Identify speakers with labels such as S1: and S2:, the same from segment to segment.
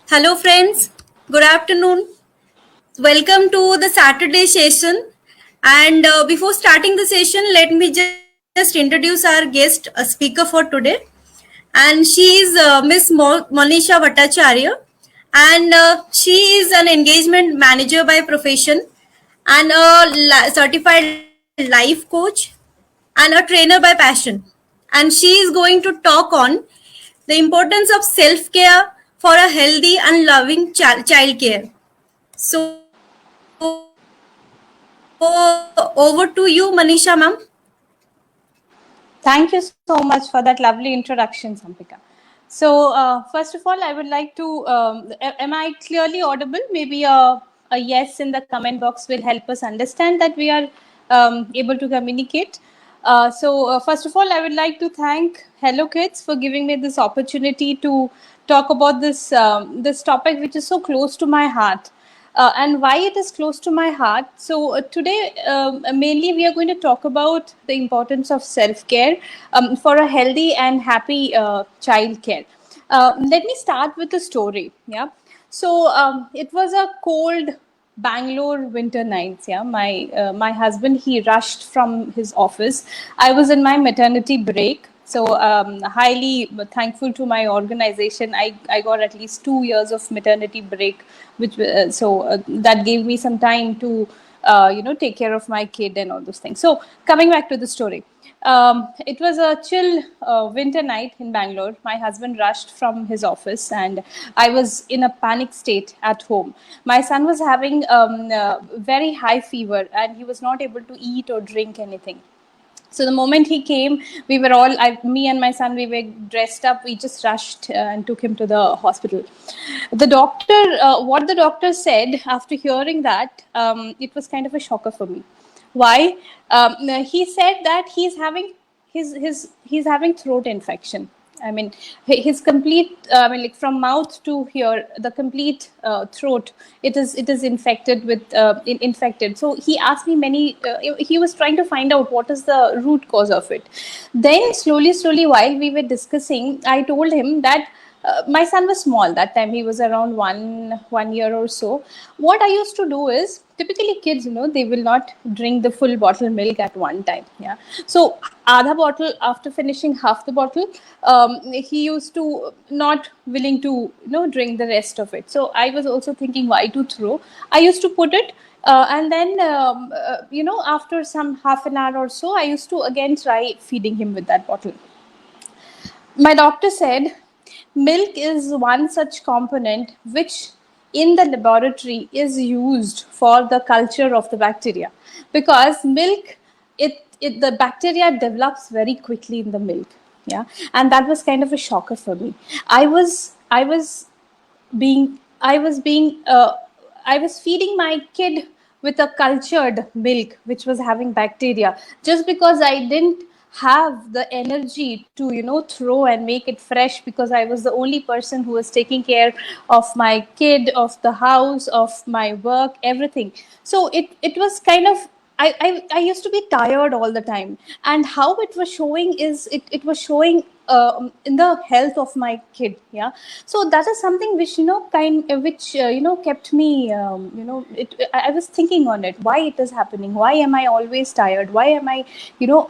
S1: Hello, friends. Good afternoon. Welcome to the Saturday session. And before starting the session, let me just introduce our guest speaker for today. And she is Miss Monisha Bhattacharya. And she is an engagement manager by profession and a certified life coach and a trainer by passion. And she is going to talk on the importance of self care for a healthy and loving child care. So, over to you, Manisha ma'am.
S2: Thank you so much for that lovely introduction, Sampika. So, first of all, I would like to, am I clearly audible? Maybe a yes in the comment box will help us understand that we are able to communicate. First of all, I would like to thank Hello Kids for giving me this opportunity to talk about this topic, which is so close to my heart. And why it is close to my heart. So, today, mainly, we are going to talk about the importance of self care for a healthy and happy child care. Let me start with a story. Yeah. So, it was a cold Bangalore winter nights. Yeah, my husband, he rushed from his office. I was in my maternity break, so highly thankful to my organization. I got at least 2 years of maternity break, which that gave me some time to take care of my kid and all those things. So coming back to the story. It was a chill winter night in Bangalore. My husband rushed from his office, and I was in a panic state at home. My son was having very high fever, and he was not able to eat or drink anything. So the moment he came, we were all, me and my son, we were dressed up. We just rushed and took him to the hospital. The doctor, what the doctor said after hearing that, it was kind of a shocker for me. Why? He said that he's having throat infection. I mean, his complete, like from mouth to here, the complete throat, it is infected with infected. So he asked me many. He was trying to find out what is the root cause of it. Then slowly, while we were discussing, I told him that my son was small that time. He was around one year or so. What I used to do is, typically kids, they will not drink the full bottle milk at one time. Yeah. So other bottle, after finishing half the bottle, he used to not willing to drink the rest of it. So I was also thinking, why to throw? I used to put it, and then after some half an hour or so, I used to again try feeding him with that bottle. My doctor said milk is one such component which in the laboratory is used for the culture of the bacteria, because milk, the bacteria develops very quickly in the milk. Yeah. And that was kind of a shocker for me. I was feeding my kid with a cultured milk which was having bacteria, just because I didn't have the energy to throw and make it fresh, because I was the only person who was taking care of my kid, of the house, of my work, everything. So it was kind of, I used to be tired all the time, and how it was showing is, it was showing in the health of my kid. Yeah. So that is something which kept me, I was thinking on it, why it is happening, why am I always tired, why am I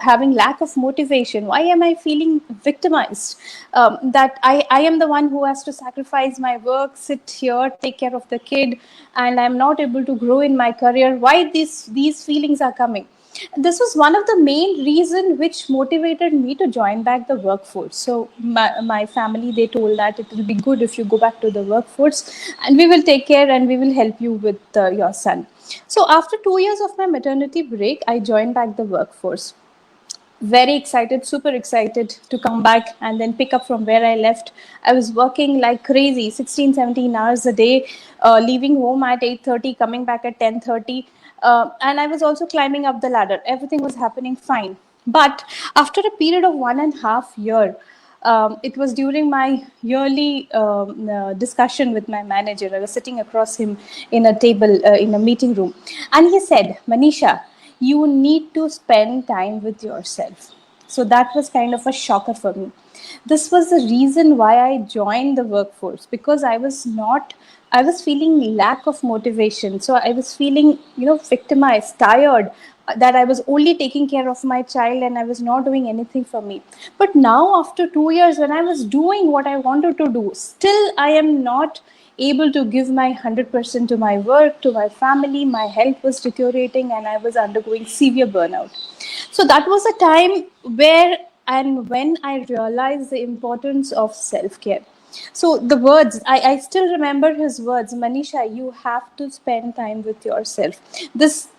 S2: having lack of motivation, why am I feeling victimized, that I am the one who has to sacrifice my work, sit here, take care of the kid, and I'm not able to grow in my career. Why these feelings are coming? This was one of the main reason which motivated me to join back the workforce. So my family, they told that it will be good if you go back to the workforce, and we will take care and we will help you with your son. So after 2 years of my maternity break, I joined back the workforce. Very excited, super excited to come back and then pick up from where I left. I was working like crazy, 16, 17 hours a day, leaving home at 8:30, coming back at 10:30. And I was also climbing up the ladder. Everything was happening fine. But after a period of 1.5 years, it was during my yearly discussion with my manager. I was sitting across him in a table, in a meeting room. And he said, Manisha, you need to spend time with yourself. So that was kind of a shocker for me. This was the reason why I joined the workforce, because I was feeling lack of motivation. So I was feeling, victimized, tired, that I was only taking care of my child and I was not doing anything for me. But now, after 2 years, when I was doing what I wanted to do, still I am not able to give my 100% to my work, to my family. My health was deteriorating and I was undergoing severe burnout. So that was a time where and when I realized the importance of self care. So the words, I still remember his words, Manisha, you have to spend time with yourself. This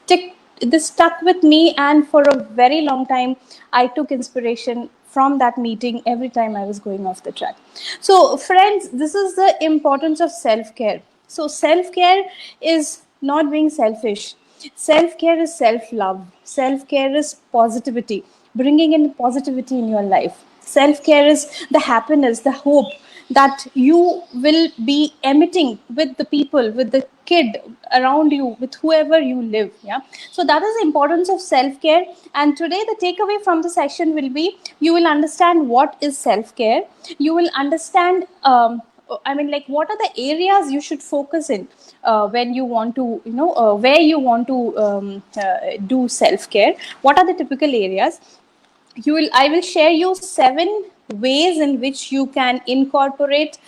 S2: stuck with me, and for a very long time, I took inspiration from that meeting every time I was going off the track. So, friends, this is the importance of self care. So, self care is not being selfish. Self care is self love. Self care is positivity, bringing in positivity in your life. Self care is the happiness, the hope that you will be emitting with the people, with the kid around you, with whoever you live. Yeah. So that is the importance of self care. And today, the takeaway from the session will be, you will understand what is self care. You will understand. What are the areas you should focus in when you want to, where you want to do self care? What are the typical areas? I will share you 7 ways in which you can incorporate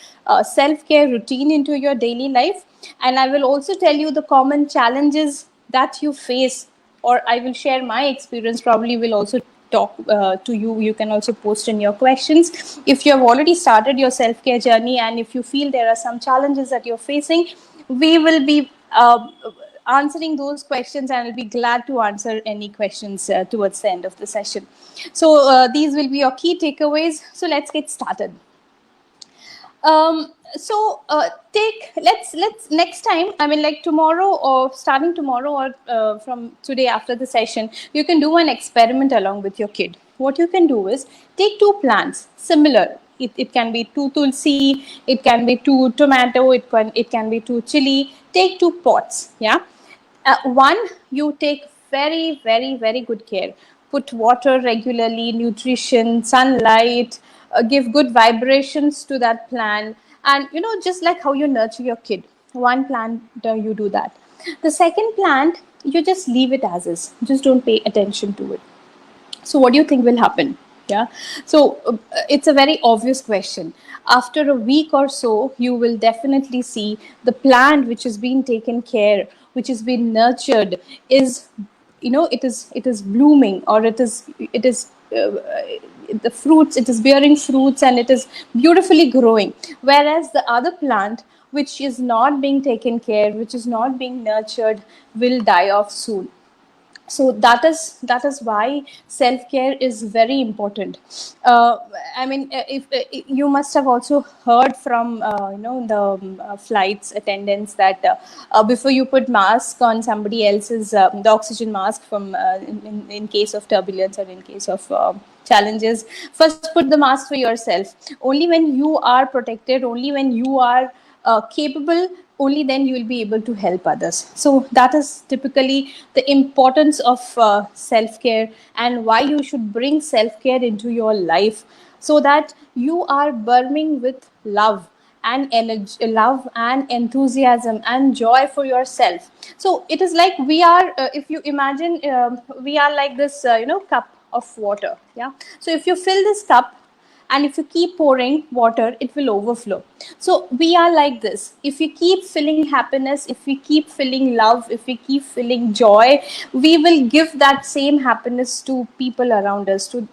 S2: self-care routine into your daily life, and I will also tell you the common challenges that you face, or I will share my experience. Probably will also talk to you. You can also post in your questions if you have already started your self-care journey, and if you feel there are some challenges that you're facing, we will be answering those questions, and I'll be glad to answer any questions towards the end of the session. So these will be your key takeaways. So let's get started. Let's next time, like tomorrow, or starting tomorrow, or from today after the session, you can do an experiment along with your kid. What you can do is take 2 plants similar. It can be 2 tulsi, it can be 2 tomato, it can be 2 chili. Take 2 pots. Yeah. One, you take very, very, very good care. Put water regularly, nutrition, sunlight, give good vibrations to that plant. And, just like how you nurture your kid, one plant, you do that. The second plant, you just leave it as is. Just don't pay attention to it. So what do you think will happen? Yeah. So it's a very obvious question. After a week or so, you will definitely see the plant which is being taken care, which is being nurtured, is, it is blooming, or it is the fruits, it is bearing fruits, and it is beautifully growing. Whereas the other plant, which is not being taken care, which is not being nurtured, will die off soon. So that is why self-care is very important. If you must have also heard from the flights attendants that before you put mask on somebody else's, the oxygen mask, from in case of turbulence or in case of challenges, first put the mask for yourself. Only when you are protected, only when you are capable, only then you will be able to help others. So that is typically the importance of self-care, and why you should bring self-care into your life, so that you are burning with love and energy, love and enthusiasm and joy for yourself. So it is like we are, if you imagine, we are like this, cup of water. Yeah. So if you fill this cup, and if you keep pouring water, it will overflow. So we are like this. If we keep filling happiness, if we keep filling love, if we keep filling joy, we will give that same happiness to people around us, to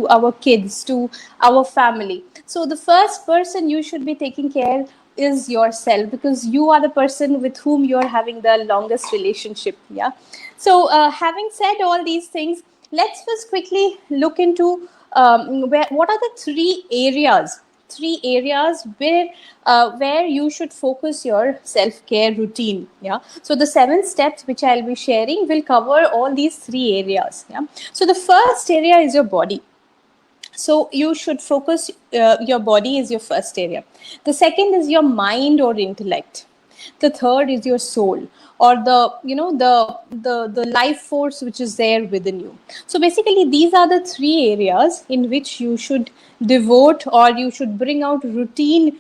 S2: our kids, to our family. So the first person you should be taking care is yourself, because you are the person with whom you are having the longest relationship. Yeah. So having said all these things, let's first quickly look into what are the 3 areas where you should focus your self-care routine. Yeah. So the 7 steps which I'll be sharing will cover all these 3 areas. Yeah. So the first area is your body. So you should focus, your body is your first area. The second is your mind or intellect. The third is your soul, or the life force which is there within you. So basically these are the three areas in which you should devote, or you should bring out routine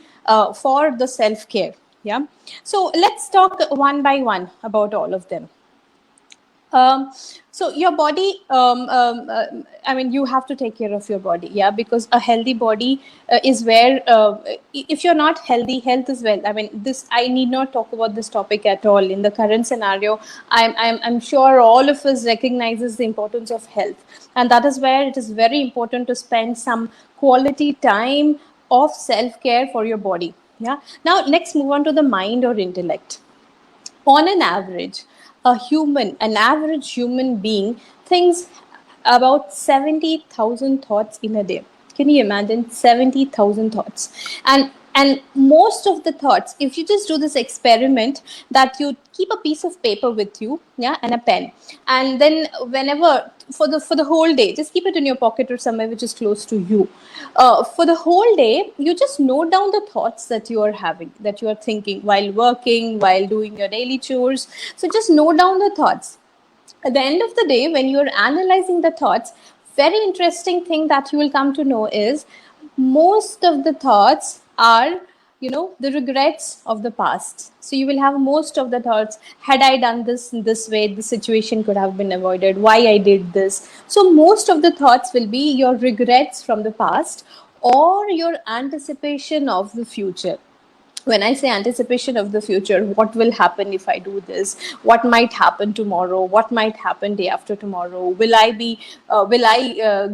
S2: for the self care. Yeah. So let's talk one by one about all of them. um, so your body, I mean, you have to take care of your body, yeah, because a healthy body is where, if you're not healthy, health is well. I mean, this, I need not talk about this topic at all. In the current scenario, I'm sure all of us recognizes the importance of health, and that is where it is very important to spend some quality time of self-care for your body. Yeah. Now let's move on to the mind or intellect. On an average, an average human being thinks about 70,000 thoughts in a day. Can you imagine 70,000 thoughts? And most of the thoughts, if you just do this experiment, that you keep a piece of paper with you, yeah, and a pen, and then whenever, for the whole day, just keep it in your pocket or somewhere which is close to you. For the whole day, you just note down the thoughts that you are having, that you are thinking while working, while doing your daily chores. So just note down the thoughts. At the end of the day, when you're analyzing the thoughts, very interesting thing that you will come to know is most of the thoughts are, the regrets of the past. So you will have most of the thoughts, had I done this in this way, the situation could have been avoided, why I did this. So most of the thoughts will be your regrets from the past, or your anticipation of the future. When I say anticipation of the future, what will happen if I do this? What might happen tomorrow? What might happen day after tomorrow? Will I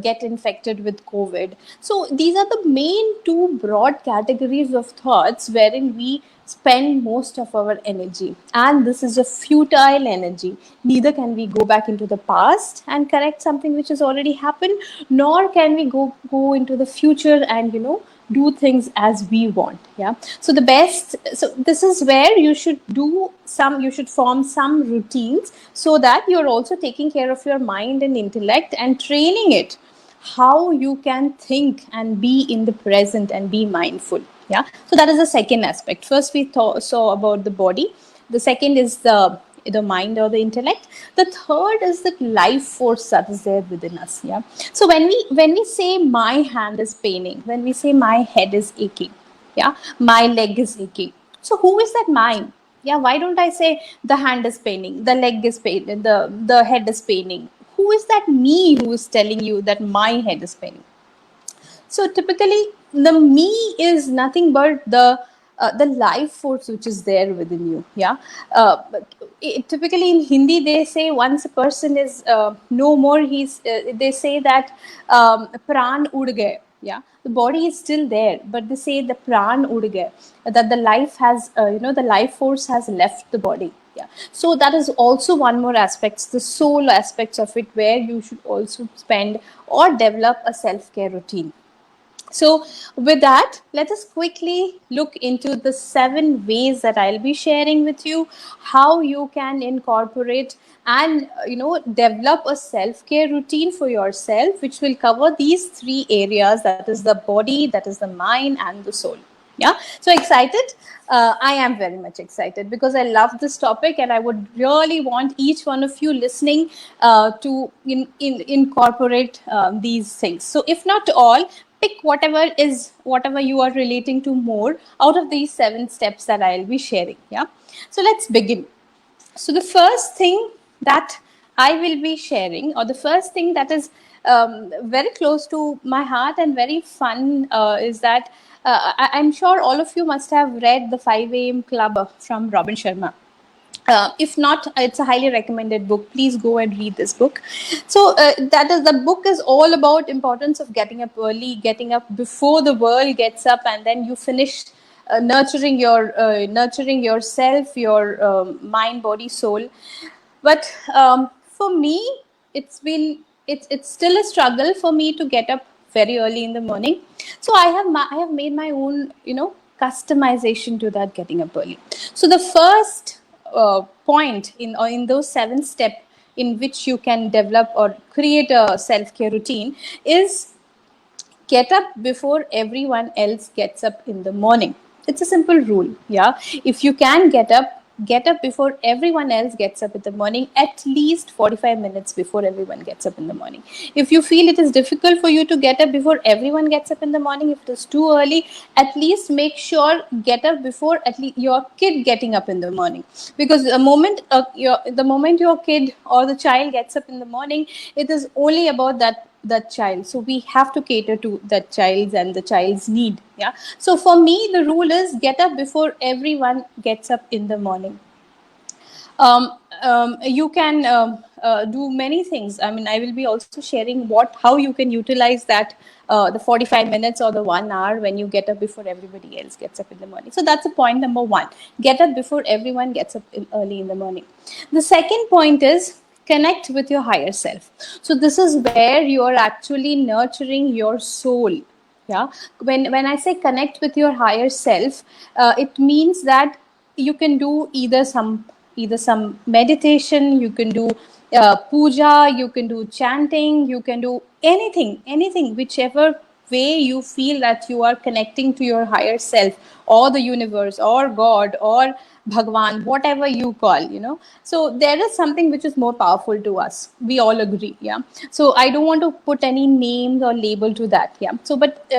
S2: get infected with COVID? So these are the main two broad categories of thoughts wherein we spend most of our energy. And this is a futile energy. Neither can we go back into the past and correct something which has already happened, nor can we go into the future and, do things as we want. Yeah. So this is where you should form some routines, so that you're also taking care of your mind and intellect and training it how you can think and be in the present and be mindful. Yeah. So that is the second aspect. First we saw about the body. The second is the mind or the intellect. The third is the life force that is there within us. Yeah. So when we say my hand is paining, when we say my head is aching, yeah, my leg is aching, so who is that mine? Yeah, why don't I say the hand is paining, the leg is paining, the head is paining? Who is that me who is telling you that my head is paining? So typically, the me is nothing but the life force which is there within you. Yeah. Typically in Hindi, they say once a person is no more, they say that pran ud gaye. Yeah, the body is still there, but they say the pran ud gaye, that the life has, the life force has left the body. Yeah. So that is also one more aspects, the soul aspects of it, where you should also spend or develop a self-care routine. So with that, let us quickly look into the 7 ways that I'll be sharing with you, how you can incorporate and develop a self-care routine for yourself, which will cover these 3 areas, that is the body, that is the mind, and the soul. Yeah. So excited? I am very much excited because I love this topic, and I would really want each one of you listening to incorporate these things. So if not all, pick whatever you are relating to more out of these 7 steps that I'll be sharing. Yeah. So let's begin. So the first thing that I will be sharing, or the first thing that is very close to my heart and very fun, is that I'm sure all of you must have read the 5 a.m. Club from Robin Sharma. If not, it's a highly recommended book. Please go and read this book. So the book is all about importance of getting up early, getting up before the world gets up, and then you finish nurturing yourself, your mind, body, soul. But for me, it's still a struggle for me to get up very early in the morning. So I have made my own customization to that getting up early. So the first point in those 7 steps in which you can develop or create a self-care routine is get up before everyone else gets up in the morning. It's a simple rule. Yeah. If you can get up before everyone else gets up in the morning, at least 45 minutes before everyone gets up in the morning. If you feel it is difficult for you to get up before everyone gets up in the morning, if it is too early, at least make sure get up before at least your kid getting up in the morning. Because the moment your kid or the child gets up in the morning, it is only about that child. So we have to cater to that child's and the child's need. Yeah. So for me, the rule is get up before everyone gets up in the morning. You can do many things. I mean, I will be also sharing how you can utilize that the 45 minutes or the 1 hour when you get up before everybody else gets up in the morning. So that's a point number one. Get up before everyone gets up early in the morning. The second point is connect with your higher self. So this is where you are actually nurturing your soul. Yeah. When I say connect with your higher self, it means that you can do either some meditation, you can do puja, you can do chanting, you can do anything, whichever way you feel that you are connecting to your higher self or the universe or God or Bhagwan, whatever you call, So there is something which is more powerful to us. We all agree, yeah. So I don't want to put any names or label to that, yeah. So, but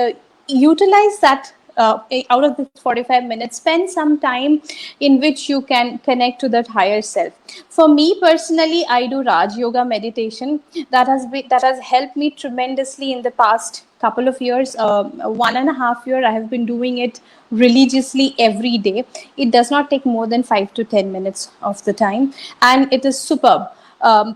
S2: utilize that out of the 45 minutes, spend some time in which you can connect to that higher self. For me personally, I do Raj Yoga meditation. That has helped me tremendously in the past couple of years. 1.5 years I have been doing it religiously every day. It does not take more than 5 to 10 minutes of the time, and it is superb.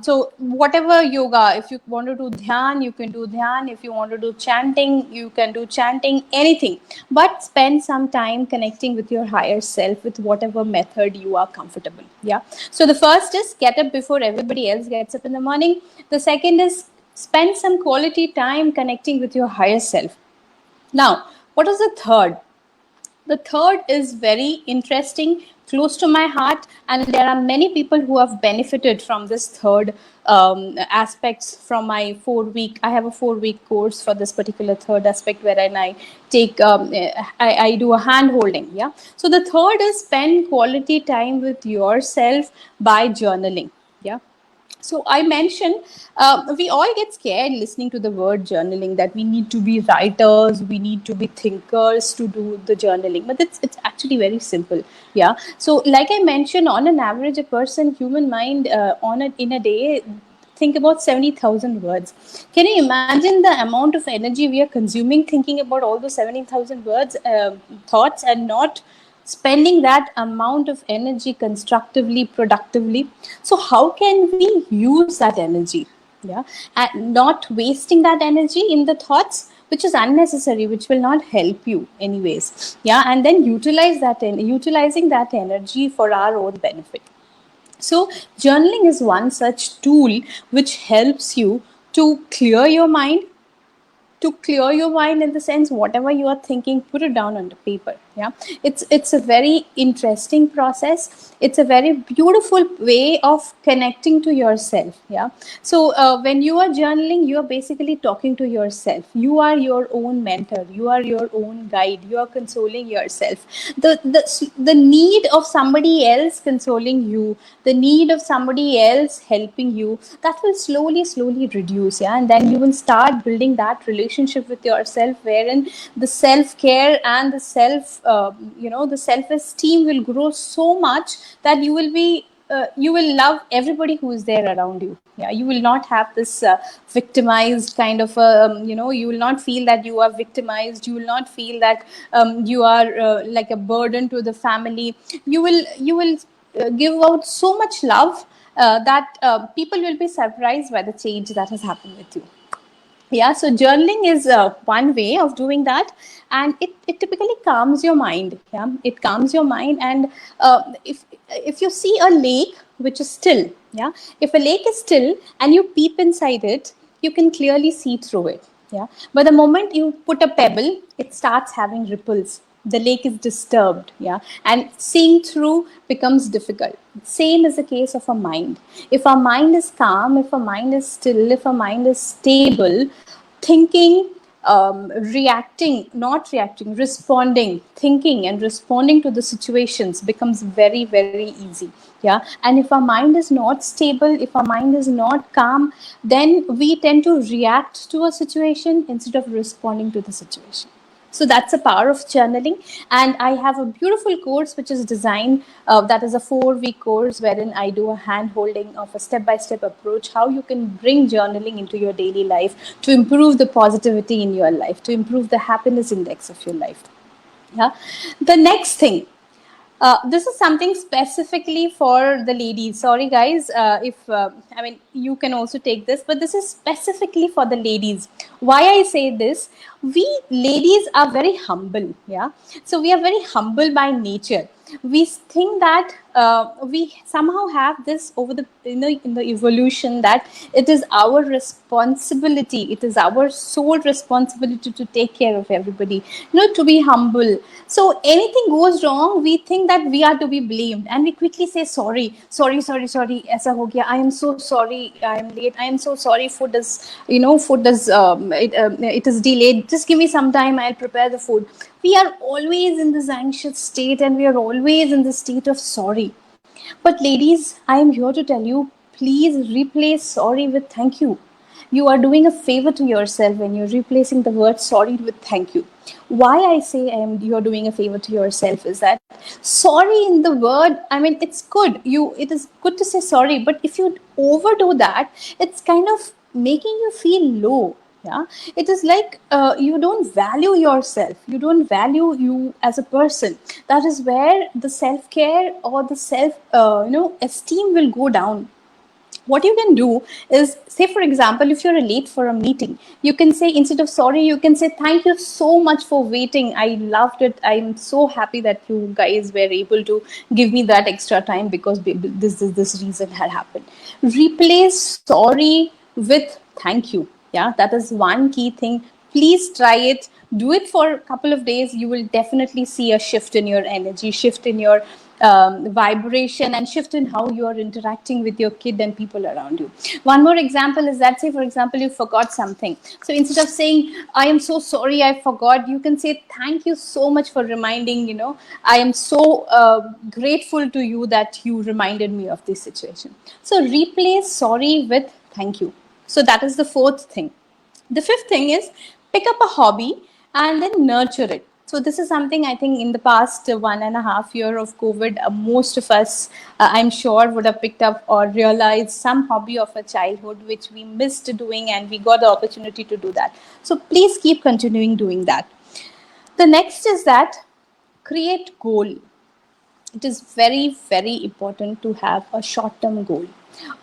S2: So whatever yoga, if you want to do dhyan, you can do dhyan. If you want to do chanting, you can do chanting, anything. But spend some time connecting with your higher self with whatever method you are comfortable. Yeah. So the first is get up before everybody else gets up in the morning. The second is spend some quality time connecting with your higher self. Now, what is the third? The third is very interesting, close to my heart, and there are many people who have benefited from this third aspects from my 4 week. I have a 4 week course for this particular third aspect wherein I take I do a hand holding. Yeah. So the third is spend quality time with yourself by journaling. Yeah. So I mentioned we all get scared listening to the word journaling, that we need to be writers, we need to be thinkers to do the journaling, but it's actually very simple. Yeah. So like I mentioned, on an average, a person human mind in a day think about 70,000 words. Can you imagine the amount of energy we are consuming thinking about all those 70,000 words, thoughts, and not spending that amount of energy constructively, productively? So how can we use that energy? Yeah. And not wasting that energy in the thoughts which is unnecessary, which will not help you anyways. Yeah. And then utilizing that energy for our own benefit. So journaling is one such tool which helps you to clear your mind, in the sense whatever you are thinking, put it down on the paper. Yeah. It's a very interesting process. It's a very beautiful way of connecting to yourself. Yeah. So when you are journaling, you are basically talking to yourself. You are your own mentor, you are your own guide, you are consoling yourself. The need of somebody else consoling you, the need of somebody else helping you, that will slowly reduce. Yeah. And then you will start building that relationship with yourself, wherein the self-care and the the self-esteem will grow so much that you will love everybody who is there around you. Yeah. You will not have this victimized kind of you will not feel that you are victimized. You will not feel that you are like a burden to the family. You will give out so much love that people will be surprised by the change that has happened with you. Yeah. So journaling is one way of doing that, and it typically calms your mind. Yeah. It calms your mind. And if you see a lake which is still, yeah, if a lake is still and you peep inside it, you can clearly see through it. Yeah. But the moment you put a pebble, it starts having ripples. The lake is disturbed. Yeah. And seeing through becomes difficult. Same is the case of a mind. If our mind is calm, if our mind is still, if our mind is stable, thinking not reacting, responding, thinking and responding to the situations becomes very, very easy. Yeah. And if our mind is not stable, if our mind is not calm, then we tend to react to a situation instead of responding to the situation. So that's the power of journaling. And I have a beautiful course which is designed, that is a 4-week course wherein I do a hand holding of a step-by-step approach, how you can bring journaling into your daily life to improve the positivity in your life, to improve the happiness index of your life. Yeah. The next thing, this is something specifically for the ladies. Sorry, guys, if I mean you can also take this, but this is specifically for the ladies. Why I say this? We ladies are very humble. Yeah, so we are very humble by nature. We think that we somehow have this over the in the evolution that it is our responsibility, it is our sole responsibility to take care of everybody, to be humble. So anything goes wrong, we think that we are to be blamed, and we quickly say sorry, aisa ho gaya, I am so sorry, I am late, I am so sorry, food is it is delayed, just give me some time, I'll prepare the food. We are always in this anxious state, and we are always in the state of sorry. But ladies, I am here to tell you, please replace sorry with thank you. You are doing a favor to yourself when you're replacing the word sorry with thank you. Why I say you're doing a favor to yourself is that sorry in the word, I mean, it's good. It is good to say sorry, but if you overdo that, it's kind of making you feel low. Yeah, it is like you don't value yourself, you don't value you as a person. That is where the self-care or the self esteem will go down. What you can do is, say for example, if you're late for a meeting, you can say, instead of sorry, you can say thank you so much for waiting, I loved it, I'm so happy that you guys were able to give me that extra time because this reason had happened. Replace sorry with thank you. Yeah, that is one key thing. Please try it, do it for a couple of days. You will definitely see a shift in your energy, shift in your vibration, and shift in how you are interacting with your kid and people around you. One more example is that, say for example, you forgot something. So instead of saying I am so sorry I forgot, you can say thank you so much for reminding, I am so grateful to you that you reminded me of this situation. So replace sorry with thank you. So that is the fourth thing. The fifth thing is, pick up a hobby and then nurture it. So this is something I think in the past 1.5 years of COVID, most of us, I'm sure, would have picked up or realized some hobby of a childhood which we missed doing, and we got the opportunity to do that. So please keep continuing doing that. The next is that create goal. It is very, very important to have a short-term goal.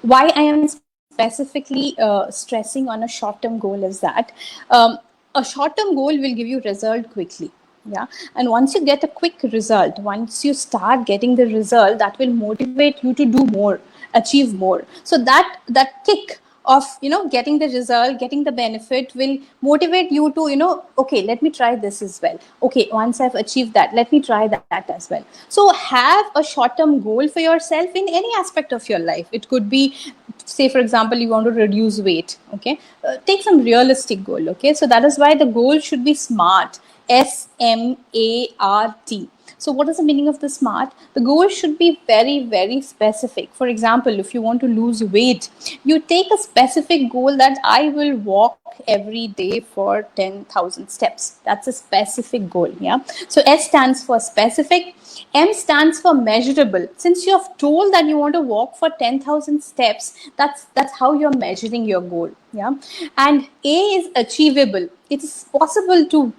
S2: Why I am specifically stressing on a short-term goal is that a short-term goal will give you result quickly. Yeah, and once you get a quick result, once you start getting the result, that will motivate you to do more, achieve more. So that kick of getting the result, getting the benefit will motivate you to okay, let me try this as well. Okay, once I've achieved that, let me try that as well. So have a short-term goal for yourself in any aspect of your life. It could be, say for example, you want to reduce weight. Okay, take some realistic goal. Okay, so that is why the goal should be SMART. SMART. So what is the meaning of the SMART? The goal should be very, very specific. For example, if you want to lose weight, you take a specific goal that I will walk every day for 10,000 steps. That's a specific goal. Yeah. So S stands for specific. M stands for measurable. Since you have told that you want to walk for 10,000 steps, that's how you're measuring your goal. Yeah. And A is achievable. It is possible to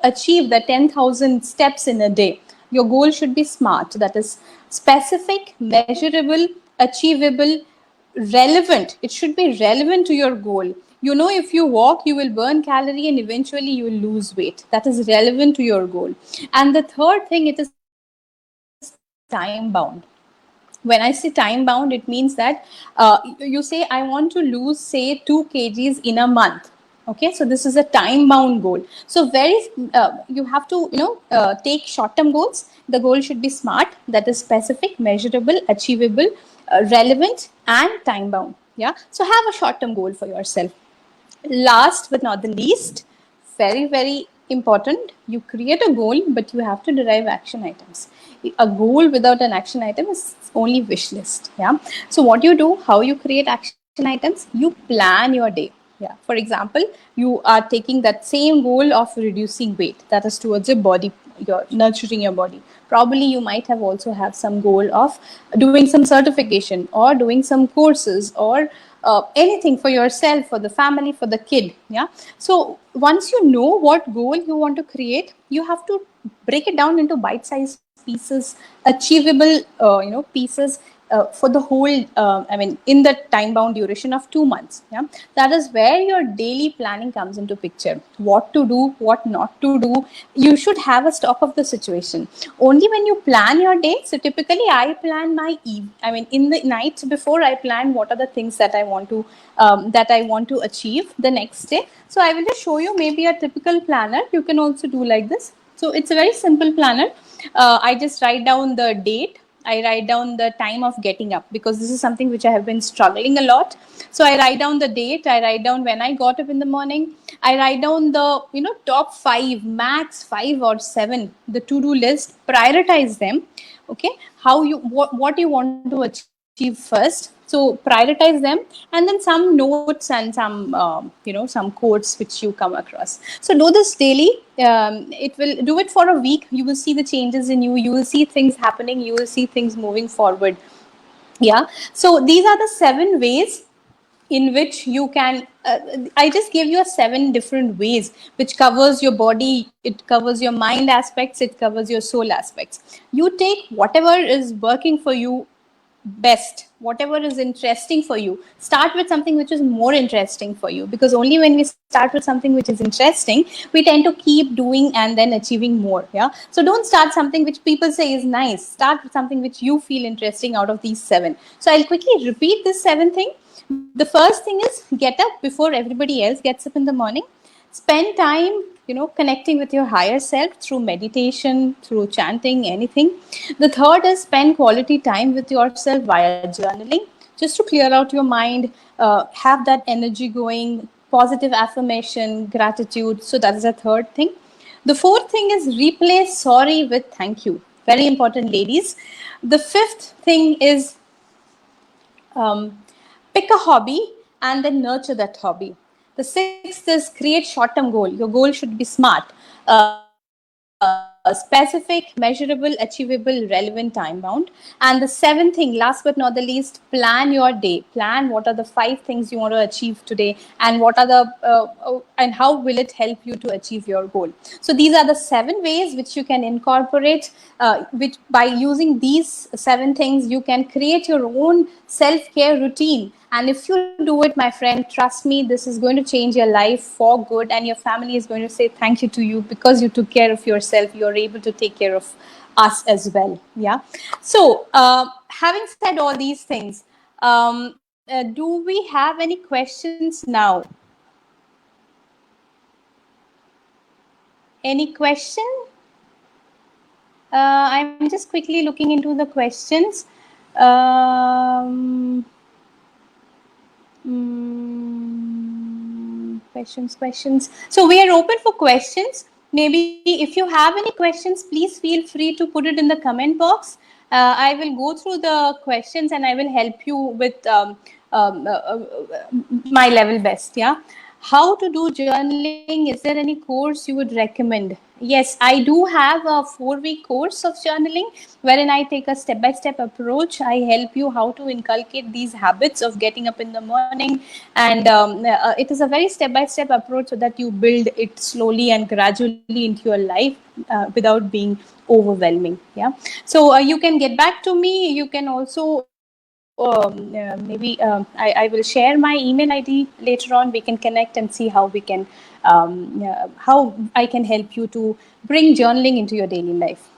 S2: achieve the 10,000 steps in a day. Your goal should be SMART. That is specific, measurable, achievable, relevant. It should be relevant to your goal. If you walk, you will burn calorie and eventually you will lose weight. That is relevant to your goal. And the third thing, it is time bound. When I say time bound, it means that you say, I want to lose, say, 2 kgs in a month. Okay, so this is a time bound goal. So you have to take short term goals. The goal should be SMART, that is specific, measurable, achievable, relevant, and time bound. Yeah, so have a short term goal for yourself. Last but not the least, very, very important. You create a goal, but you have to derive action items. A goal without an action item is only wish list. Yeah. So what you do, how you create action items, you plan your day. Yeah. For example, you are taking that same goal of reducing weight, that is towards your body, you're nurturing your body. Probably you might have also have some goal of doing some certification or doing some courses or anything for yourself, for the family, for the kid. Yeah. So once you know what goal you want to create, you have to break it down into bite-sized pieces, achievable, pieces for the whole. In the time-bound duration of 2 months. Yeah, that is where your daily planning comes into picture. What to do, what not to do. You should have a stock of the situation. Only when you plan your day. So typically, I plan my in the night before, I plan what are the things that I want to achieve the next day. So I will just show you maybe a typical planner. You can also do like this. So it's a very simple planner. I just write down the date. I write down the time of getting up, because this is something which I have been struggling a lot. So I write down the date. I write down when I got up in the morning. I write down the top 5, max 5 or 7, the to-do list. Prioritize them. Okay, what you want to achieve first. So prioritize them, and then some notes and some quotes which you come across. So do this daily. It will do it for a week. You will see the changes in you. You will see things happening. You will see things moving forward. Yeah. So these are the 7 ways in which you can. I just gave you 7 different ways, which covers your body, it covers your mind aspects, it covers your soul aspects. You take whatever is working for you best, whatever is interesting for you. Start with something which is more interesting for you, because only when we start with something which is interesting, we tend to keep doing and then achieving more. Yeah. So don't start something which people say is nice. Start with something which you feel interesting out of these 7. So I'll quickly repeat this 7 thing. The first thing is get up before everybody else gets up in the morning. Spend time connecting with your higher self through meditation, through chanting, anything. The third is spend quality time with yourself via journaling, just to clear out your mind, have that energy going, positive affirmation, gratitude. So that is the third thing. The fourth thing is replace sorry with thank you. Very important, ladies. The fifth thing is pick a hobby and then nurture that hobby. The sixth is create short-term goal. Your goal should be smart, specific, measurable, achievable, relevant, time-bound. And the seventh thing, last but not the least, plan your day. Plan what are the 5 things you want to achieve today, and what are and how will it help you to achieve your goal. So these are the 7 ways which you can incorporate. Which by using these 7 things, you can create your own self-care routine. And if you do it, my friend, trust me, this is going to change your life for good, and your family is going to say thank you to you, because you took care of yourself. You're able to take care of us as well. Yeah. So having said all these things, do we have any questions now? Any question? I'm just quickly looking into the questions. Questions. So we are open for questions. Maybe if you have any questions, please feel free to put it in the comment box. I will go through the questions and I will help you with my level best. Yeah. How to do journaling? Is there any course you would recommend? Yes, I do have a 4-week course of journaling, wherein I take a step-by-step approach. I help you how to inculcate these habits of getting up in the morning. And it is a very step-by-step approach, so that you build it slowly and gradually into your life without being overwhelming. Yeah. So you can get back to me. You can also maybe I will share my email ID later on. We can connect and see how we can how I can help you to bring journaling into your daily life.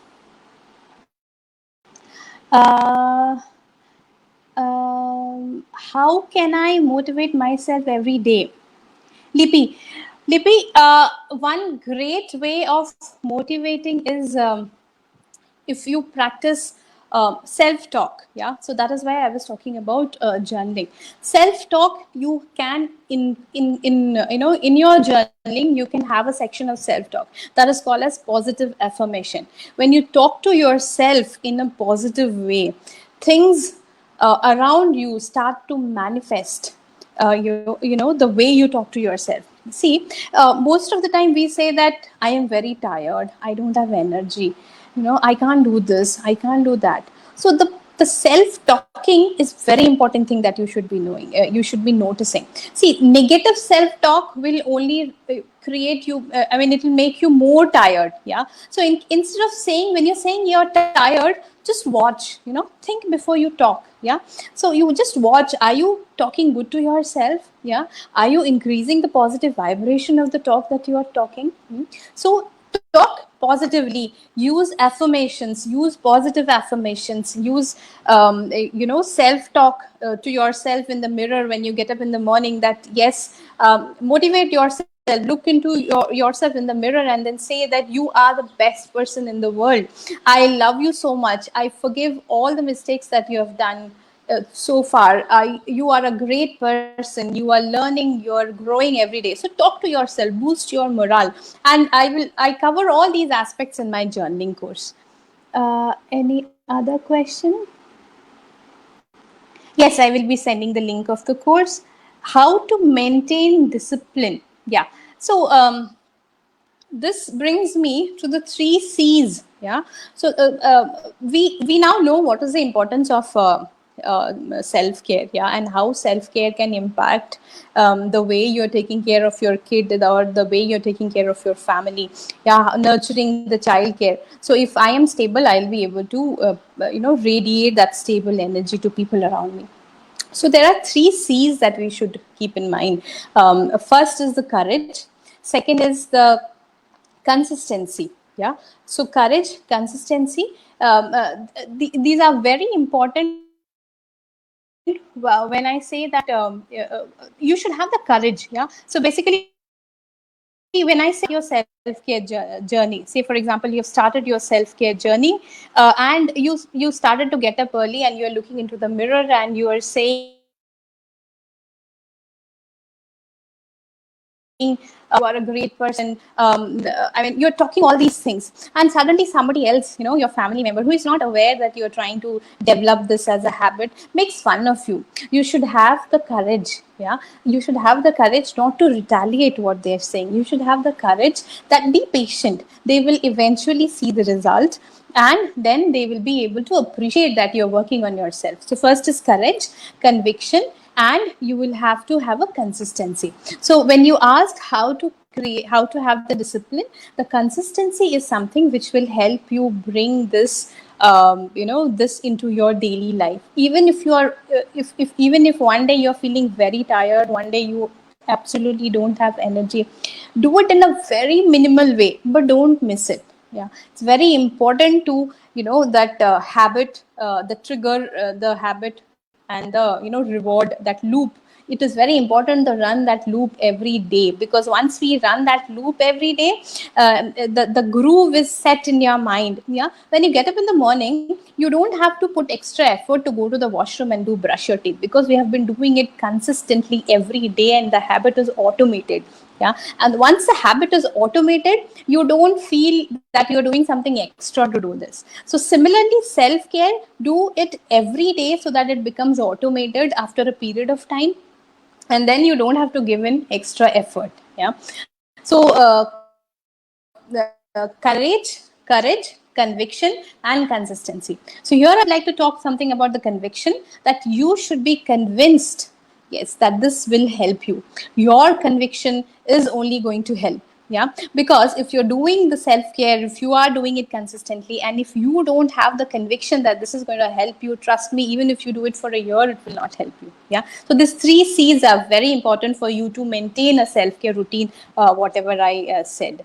S2: How can I motivate myself every day? Lippy, one great way of motivating is if you practice self-talk. Yeah, so that is why I was talking about journaling. Self-talk, you can in your journaling you can have a section of self-talk that is called as positive affirmation. When you talk to yourself in a positive way, things around you start to manifest. You know the way you talk to yourself. See, most of the time we say that I am very tired, I don't have energy, I can't do this, I can't do that. So the self talking is very important thing that you should be knowing, you should be noticing. See, negative self talk will only create you, it will make you more tired. Yeah, so instead of saying, when you're saying you're tired, just watch, think before you talk. Yeah, so you just watch, are you talking good to yourself? Yeah, are you increasing the positive vibration of the talk that you are talking? So talk positively, use affirmations, use positive affirmations, use self talk to yourself in the mirror when you get up in the morning, that yes, motivate yourself, look into yourself in the mirror and then say that you are the best person in the world. I love you so much, I forgive all the mistakes that you have done so far. You are a great person, you are learning, you are growing every day. So talk to yourself, boost your morale. And I cover all these aspects in my journaling course. Any other question? Yes, I will be sending the link of the course. How to maintain discipline. Yeah, so this brings me to the 3 C's. Yeah, so we now know what is the importance of self-care. Yeah, and how self-care can impact the way you're taking care of your kid, or the way you're taking care of your family. Yeah, nurturing the child care. So if I am stable, I'll be able to radiate that stable energy to people around me. So there are 3 C's that we should keep in mind. First is the courage. Second is the consistency. Yeah, so courage, consistency, these are very important. When I say that you should have the courage. Yeah, so basically when I say your self-care journey, say for example you have started your self-care journey, and you started to get up early and you're looking into the mirror and you are saying you are a great person. You're talking all these things, and suddenly somebody else, your family member who is not aware that you're trying to develop this as a habit, makes fun of you. You should have the courage. Yeah, you should have the courage not to retaliate what they're saying. You should have the courage that be patient. They will eventually see the result, and then they will be able to appreciate that you're working on yourself. So first is courage, conviction, and you will have to have a consistency. So when you ask how to create, how to have the discipline, the consistency is something which will help you bring this this into your daily life. Even if you are if even if one day you're feeling very tired, one day you absolutely don't have energy, do it in a very minimal way, but don't miss it. Yeah, it's very important to that habit, the trigger, the habit, and the reward, that loop. It is very important to run that loop every day, because once we run that loop every day, the groove is set in your mind. Yeah, when you get up in the morning, you don't have to put extra effort to go to the washroom and do brush your teeth, because we have been doing it consistently every day and the habit is automated. Yeah, and once the habit is automated, you don't feel that you're doing something extra to do this. So similarly, self-care, do it every day so that it becomes automated after a period of time, and then you don't have to give in extra effort. Yeah, so courage, conviction, and consistency. So here I'd like to talk something about the conviction, that you should be convinced, yes, that this will help you. Your conviction is only going to help. Yeah, because if you're doing the self-care, if you are doing it consistently, and if you don't have the conviction that this is going to help you, trust me, even if you do it for a year, it will not help you. Yeah, so these 3 C's are very important for you to maintain a self-care routine, whatever I said.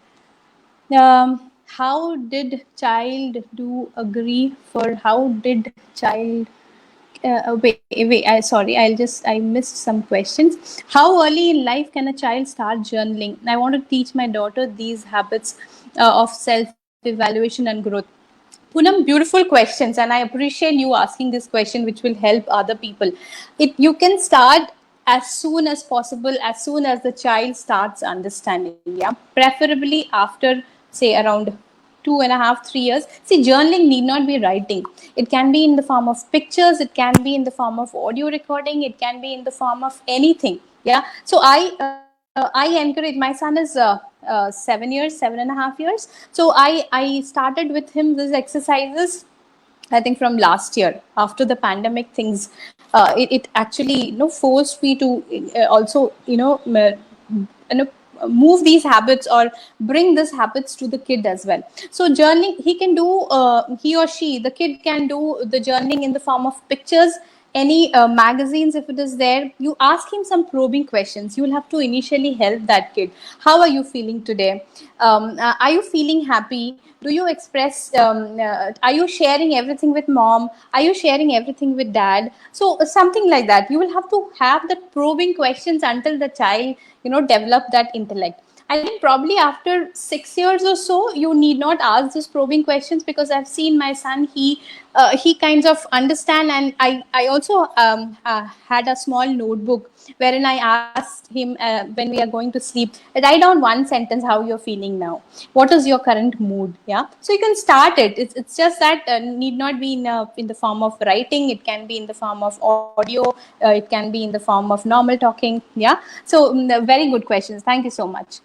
S2: How did child do agree for how did child wait, I missed some questions. How early in life can a child start journaling? I want to teach my daughter these habits of self evaluation and growth. Poonam, beautiful questions, and I appreciate you asking this question, which will help other people. You can start as soon as possible, as soon as the child starts understanding. Yeah, preferably after, say, around 2.5, 3 years. See, journaling need not be writing. It can be in the form of pictures. It can be in the form of audio recording. It can be in the form of anything. Yeah. So I encourage. My son is 7 years, 7.5 years. So I started with him these exercises, I think, from last year. After the pandemic things, it actually forced me to also move these habits or bring these habits to the kid as well. So journaling, he can do, he or she, the kid can do the journaling in the form of pictures, any magazines if it is there. You ask him some probing questions. You will have to initially help that kid. How are you feeling today? Are you feeling happy? Do you express, are you sharing everything with mom? Are you sharing everything with dad? So something like that. You will have to have the probing questions until the child develop that intellect. I think probably after 6 years or so, you need not ask these probing questions, because I've seen my son, he kinds of understand. And I also had a small notebook wherein I asked him, when we are going to sleep, write down one sentence, how you're feeling now. What is your current mood? Yeah. So you can start it. It's just that need not be in the form of writing. It can be in the form of audio. It can be in the form of normal talking. Yeah. So very good questions. Thank you so much.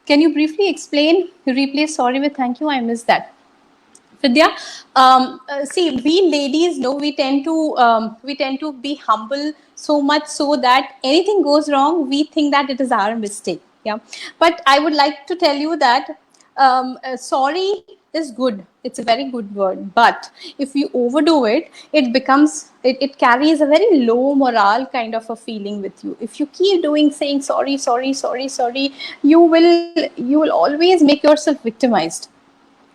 S2: Can you briefly explain, replace sorry with thank you? I missed that. Vidya, see, we ladies, no, we tend to be humble so much, so that anything goes wrong, we think that it is our mistake. Yeah, but I would like to tell you that sorry is good. It's a very good word, but if you overdo it, it carries a very low morale kind of a feeling with you. If you keep doing saying sorry, sorry, sorry, sorry, you will always make yourself victimized.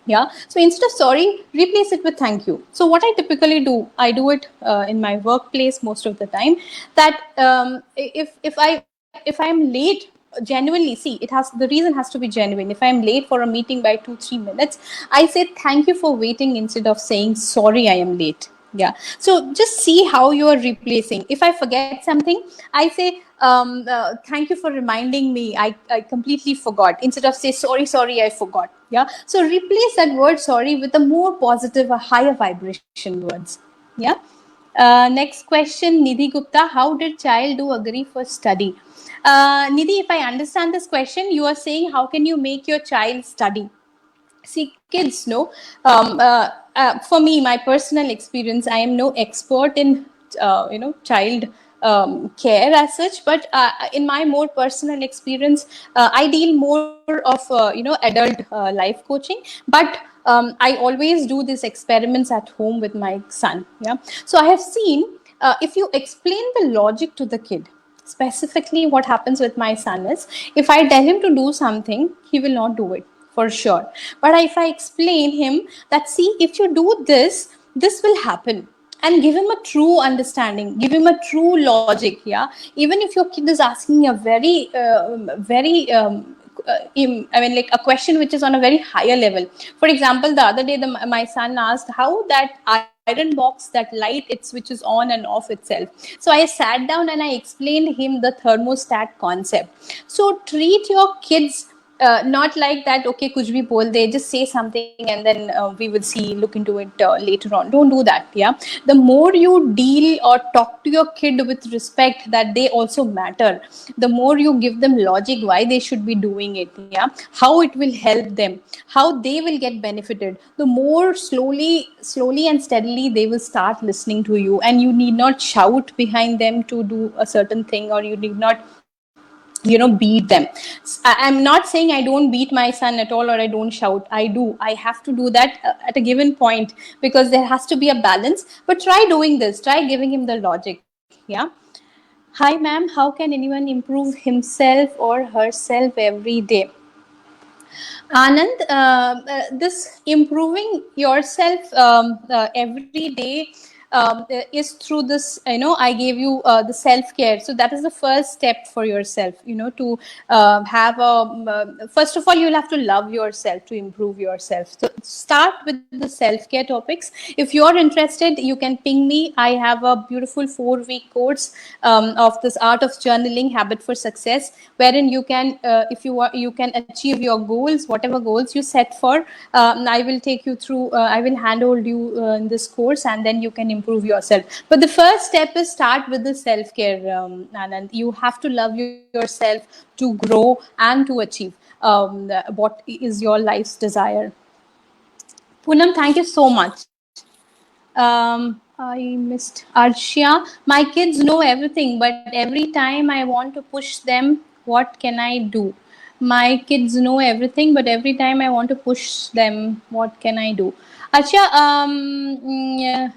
S2: Yeah. So instead of sorry, replace it with thank you. So what I typically do, I do it in my workplace most of the time, that if I'm late, genuinely, see, it has, the reason has to be genuine. If I'm late for a meeting by 2-3 minutes, I say thank you for waiting instead of saying sorry, I am late. Yeah. So just see how you are replacing. If I forget something, I say thank you for reminding me. I completely forgot. Instead of say sorry, sorry, I forgot. Yeah. So replace that word sorry with a more positive, a higher vibration words. Yeah. Next question, Nidhi Gupta. How did child do agree for study? Nidhi, if I understand this question, you are saying how can you make your child study? See, kids know, for me, my personal experience, I am no expert in child care as such, but in my more personal experience, I deal more of adult life coaching. But I always do these experiments at home with my son. Yeah. So I have seen, if you explain the logic to the kid, specifically what happens with my son is, if I tell him to do something, he will not do it for sure. But if I explain him that, see, if you do this, this will happen, and give him a true understanding, give him a true logic. Yeah. Even if your kid is asking a very I mean, like a question which is on a very higher level. For example, the other day, my son asked how that iron box, that light, it switches on and off itself. So I sat down and I explained him the thermostat concept. So treat your kids not like that, okay, kuch bhi bol de, just say something and then we will see, look into it later on. Don't do that. Yeah. The more you deal or talk to your kid with respect, that they also matter, the more you give them logic why they should be doing it. Yeah. How it will help them, how they will get benefited, the more slowly and steadily they will start listening to you. And you need not shout behind them to do a certain thing, or you need not beat them. I'm not saying I don't beat my son at all, or I don't shout. I do. I have to do that at a given point, because there has to be a balance. But try doing this, try giving him the logic. Yeah. Hi ma'am, how can anyone improve himself or herself every day? Anand, this improving yourself every day, is through this, I gave you the self-care. So that is the first step for yourself, to have first of all, you'll have to love yourself to improve yourself. So start with the self-care topics. If you're interested, you can ping me. I have a beautiful 4-week course of this art of journaling, habit for success, wherein you can, if you are, you can achieve your goals, whatever goals you set for. I will take you through, I will handhold you in this course, and then you can improve yourself. But the first step is start with the self-care, and you have to love yourself to grow and to achieve what is your life's desire. Poonam, thank you so much. I missed Arshia. My kids know everything, but every time I want to push them, what can I do? My kids know everything, but every time I want to push them, what can I do? Arshia, yeah,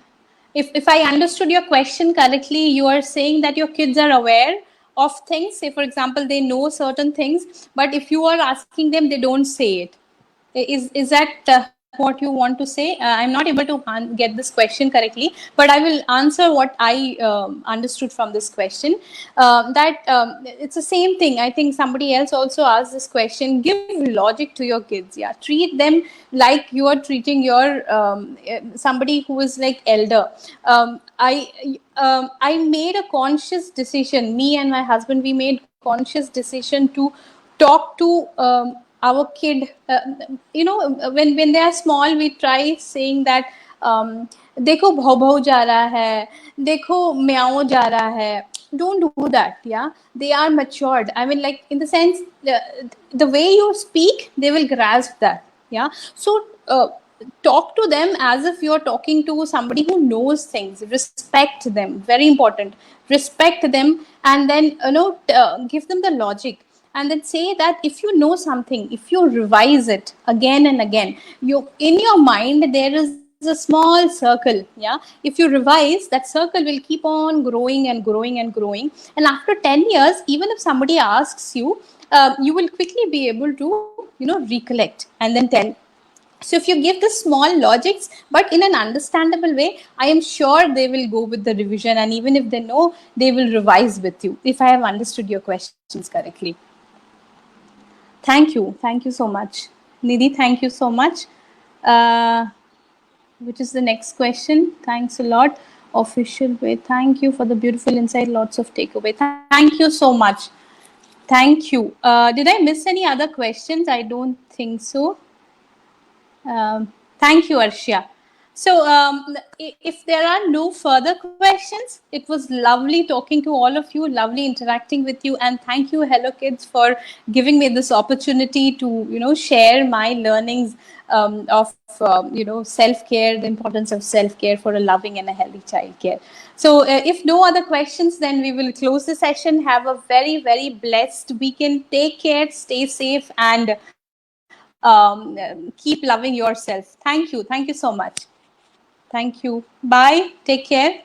S2: if I understood your question correctly, you are saying that your kids are aware of things. Say, for example, they know certain things, but if you are asking them, they don't say it. Is that what you want to say? I'm not able to get this question correctly, but I will answer what I understood from this question. That it's the same thing. I think somebody else also asked this question. Give logic to your kids. Yeah, treat them like you are treating your somebody who is like elder. I made a conscious decision. Me and my husband, we made conscious decision to talk to our kid. When they are small, we try saying that देखो भाव भाव जा रहा है, देखो म्याओ जा रहा है. Don't do that. Yeah, they are matured. I mean, like, in the sense, the way you speak, they will grasp that. Yeah, so talk to them as if you're talking to somebody who knows things. Respect them, very important. Respect them, and then give them the logic, and then say that if you know something, if you revise it again and again, you, in your mind, there is a small circle. Yeah, if you revise, that circle will keep on growing and growing and growing, and after 10 years, even if somebody asks you, you will quickly be able to recollect and then tell. So if you give the small logics, but in an understandable way, I am sure they will go with the revision, and even if they know, they will revise with you, if I have understood your questions correctly. Thank you so much. Nidhi, thank you so much. Which is the next question? Thanks a lot. Official way. Thank you for the beautiful insight. Lots of takeaway. Thank you so much. Thank you. Did I miss any other questions? I don't think so. Thank you, Arshia. So if there are no further questions, it was lovely talking to all of you, lovely interacting with you, and thank you, Hello Kids, for giving me this opportunity to share my learnings of self-care, the importance of self-care for a loving and a healthy child care. So if no other questions, then we will close the session. Have a very, very blessed weekend. Take care, stay safe, and keep loving yourself. Thank you so much. Thank you. Bye. Take care.